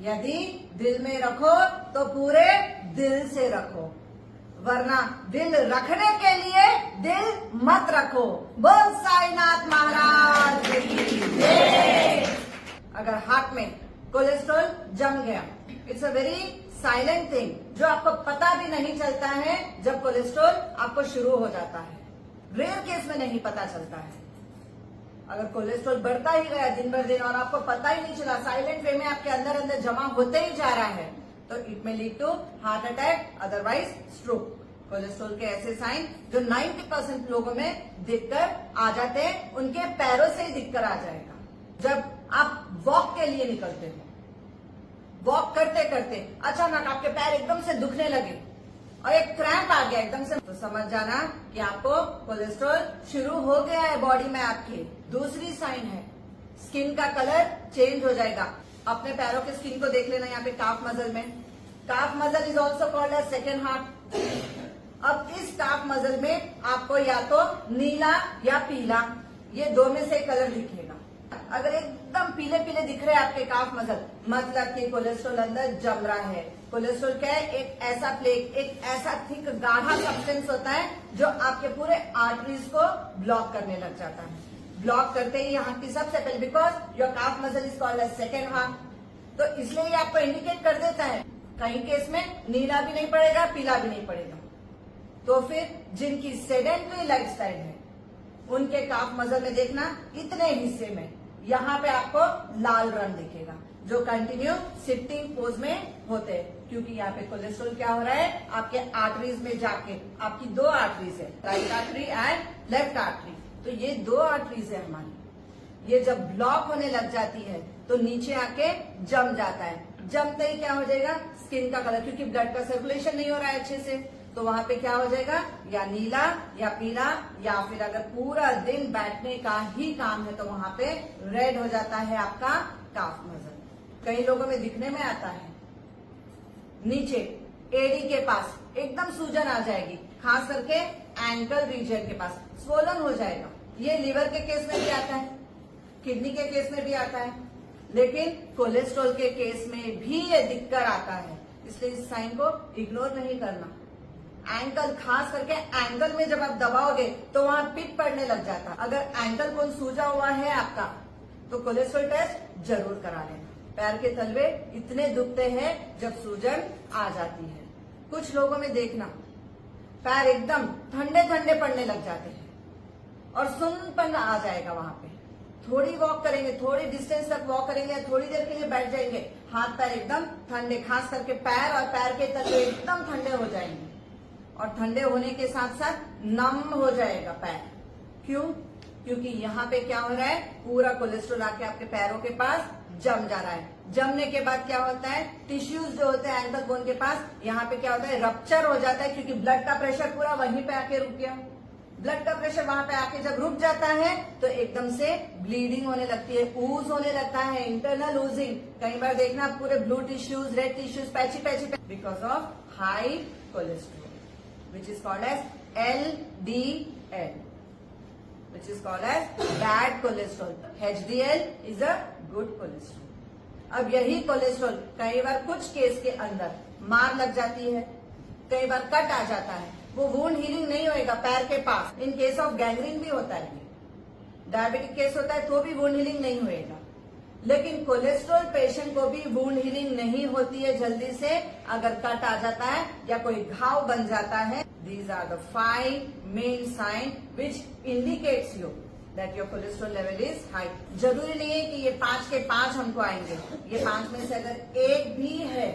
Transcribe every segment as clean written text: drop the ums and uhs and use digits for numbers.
यदि दिल में रखो तो पूरे दिल से रखो, वरना दिल रखने के लिए दिल मत रखो। बोल साईनाथ महाराज की जय। अगर हार्ट में कोलेस्ट्रॉल जम गया, it's a very silent thing, जो आपको पता भी नहीं चलता है जब कोलेस्ट्रॉल आपको शुरू हो जाता है। रेयर केस में नहीं पता चलता है। अगर कोलेस्ट्रॉल बढ़ता ही गया दिन भर दिन और आपको पता ही नहीं चला, साइलेंट वे में आपके अंदर अंदर जमा होते ही जा रहा है, तो it may lead to heart attack, otherwise stroke. Cholesterol के ऐसे साइन जो 90% लोगों में दिखकर आ जाते हैं, उनके पैरों से ही दिखकर आ जाएगा। जब आप वॉक के लिए निकलते हो, वॉक करते करते अचानक आपके पैर एकदम से दुखने लगे और एक क्रैम्प आ गया एकदम से, तो समझ जाना कि आपको कोलेस्ट्रॉल शुरू हो गया है बॉडी में आपके। दूसरी साइन है, स्किन का कलर चेंज हो जाएगा। अपने पैरों के स्किन को देख लेना, यहाँ पे काफ मसल में, calf muscle is also called as second heart. अब इस काफ मसल में आपको या तो नीला या पीला, ये दो में से कलर दिखेगा। अगर एकदम पीले पीले दिख रहे हैं आपके काफ मसल, मतलब कि कोलेस्ट्रॉल अंदर जम रहा है। कोलेस्ट्रॉल क्या है? एक ऐसा प्लेग, एक ऐसा थिक गाढ़ा सब्सटेंस होता है जो आपके पूरे आर्टरीज को ब्लॉक करने लग जाता है। ब्लॉक करते ही यहाँ की सबसे पहले, because your calf muscle is called as second heart, तो इसलिए ये आपको इंडिकेट कर देता है। कहीं केस में नीला भी नहीं पड़ेगा, पीला भी नहीं पड़ेगा। तो फिर जिनकी सेडेंटरी लाइफस्टाइल है, उनके काफ मसल में देखना इतने हिस्से में यहाँ पे आपको लाल रंग दिखेगा, जो कंटिन्यू सिटिंग पोज में होते हैं, क्योंकि यहाँ पे कोलेस्ट्रॉल क्या हो रहा है, आपके आर्टरीज में जाके, आपकी दो आर्टरीज है, right artery and left artery, तो ये दो आर्टरीज है हमारी। ये जब ब्लॉक होने लग जाती है तो नीचे आके जम जाता है। जमते ही क्या हो जाएगा? स्किन का कलर, क्योंकि ब्लड का सर्कुलेशन नहीं हो रहा है अच्छे से, तो वहां पे क्या हो जाएगा? या नीला या पीला, या फिर अगर पूरा दिन बैठने का ही काम है तो वहां पे रेड हो जाता है आपका काफ मसल। कई लोगों में दिखने में आता है नीचे एडी के पास एकदम सूजन आ जाएगी, खास करके एंकल रीजन के पास स्वोलन हो जाएगा। ये लिवर के केस में भी आता है, किडनी के केस में भी आता है, लेकिन कोलेस्ट्रॉल के केस में भी ये दिक्कत आता है। इसलिए इस साइन को इग्नोर नहीं करना। एंकल, खास करके एंकल में जब आप दबाओगे तो वहां पिट पड़ने लग जाता है। अगर एंकल कोन सूजा हुआ है आपका, तो कोलेस्ट्रॉल टेस्ट जरूर करा लेना। पैर के तलवे इतने दुखते हैं जब सूजन आ जाती है। कुछ लोगों में देखना पैर एकदम ठंडे ठंडे पड़ने लग जाते हैं और सुन्नपन आ जाएगा वहां पे। थोड़ी वॉक करेंगे, थोड़ी डिस्टेंस तक वॉक करेंगे, थोड़ी देर के लिए बैठ जाएंगे, हाथ पैर एकदम ठंडे, खास करके पैर और पैर के तलवे एकदम ठंडे हो जाएंगे और ठंडे होने के साथ साथ नम हो जाएगा पैर। क्यों? क्योंकि यहाँ पे क्या हो रहा है, पूरा कोलेस्ट्रॉल आके आपके पैरों के पास जम जा रहा है। जमने के बाद क्या होता है, टिश्यूज जो होते हैं एंकल बोन के पास, यहाँ पे क्या होता है, रप्चर हो जाता है, क्योंकि ब्लड का प्रेशर पूरा वहीं पे आके रुक गया। ब्लड का प्रेशर वहां पे आके जब रुक जाता है तो एकदम से ब्लीडिंग होने लगती है, ऊज होने लगता है, इंटरनल ऊजिंग। कई बार देखना पूरे blue tissues, red tissues patchy patchy, because of high cholesterol, which is called as LDL, which is called as bad cholesterol. HDL is a good cholesterol. अब यही कोलेस्ट्रॉल कई बार कुछ केस के अंदर मार लग जाती है, कई बार कट आ जाता है, वो वुंड हीलिंग नहीं होएगा पैर के पास। इन केस ऑफ गैंग्रीन भी होता है, डायबिटिक केस होता है तो भी वुंड हीलिंग नहीं होएगा। लेकिन कोलेस्ट्रॉल पेशेंट को भी वुंड हीलिंग नहीं होती है जल्दी से, अगर कट आ जाता है या कोई घाव बन जाता है। These are the 5 main sign which indicates you that your cholesterol level is high. जरूरी नहीं है कि ये 5 के 5 हमको आएंगे, ये 5 में से अगर एक भी है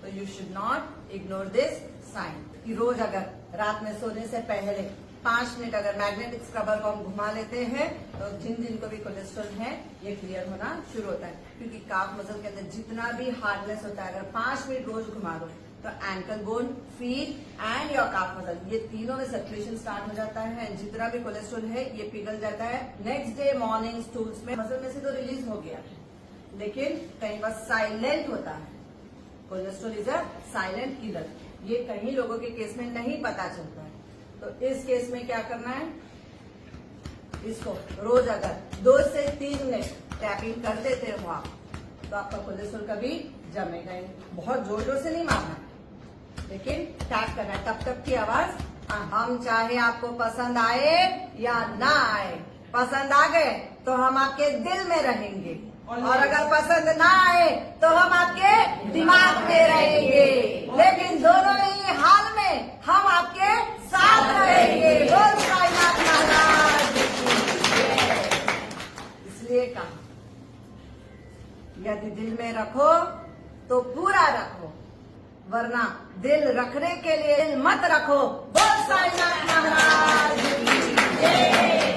तो you should not ignore this sign. कि रोज अगर रात में सोने से पहले 5 मिनट अगर मैग्नेटिक स्क्रबर को हम घुमा लेते हैं तो जिन जिनको भी कोलेस्ट्रॉल है ये क्लियर होना शुरू होता है। क्योंकि काफ मसल के अंदर जितना भी हार्डनेस होता है, अगर 5 मिनट रोज घुमा दो तो ankle bone, feet and your calf muscle, ये तीनों में सर्कुलेशन स्टार्ट हो जाता है। जितना भी कोलेस्ट्रॉल है ये पिघल जाता है। नेक्स्ट डे मॉर्निंग स्टूल्स में मसल में से तो रिलीज हो गया, लेकिन कई बार साइलेंट होता है। Cholesterol is a silent killer, ये कई लोगों के केस में नहीं पता चलता है। तो इस केस में क्या करना है, इसको रोज अगर 2 से 3 मिनट टैपिंग कर देते हो आप, तो आपका पुलिस शुल्क भी जमेगा ही। बहुत जोर जोर से नहीं मारना, लेकिन टैप करना, टप टप की आवाज। हम चाहे आपको पसंद आए या ना आए, पसंद आ गए तो हम आपके दिल में रहेंगे, और अगर पसंद ना आए तो हम आपके दिमाग में रहेंगे, लेकिन दोनों ही हाल में हम आपके साथ रहेंगे। बोल साईनाथ महाराज की जय। इसलिए कहा, यदि दिल में रखो तो पूरा रखो, वरना दिल रखने के लिए दिल मत रखो। बोल साईनाथ महाराज की जय।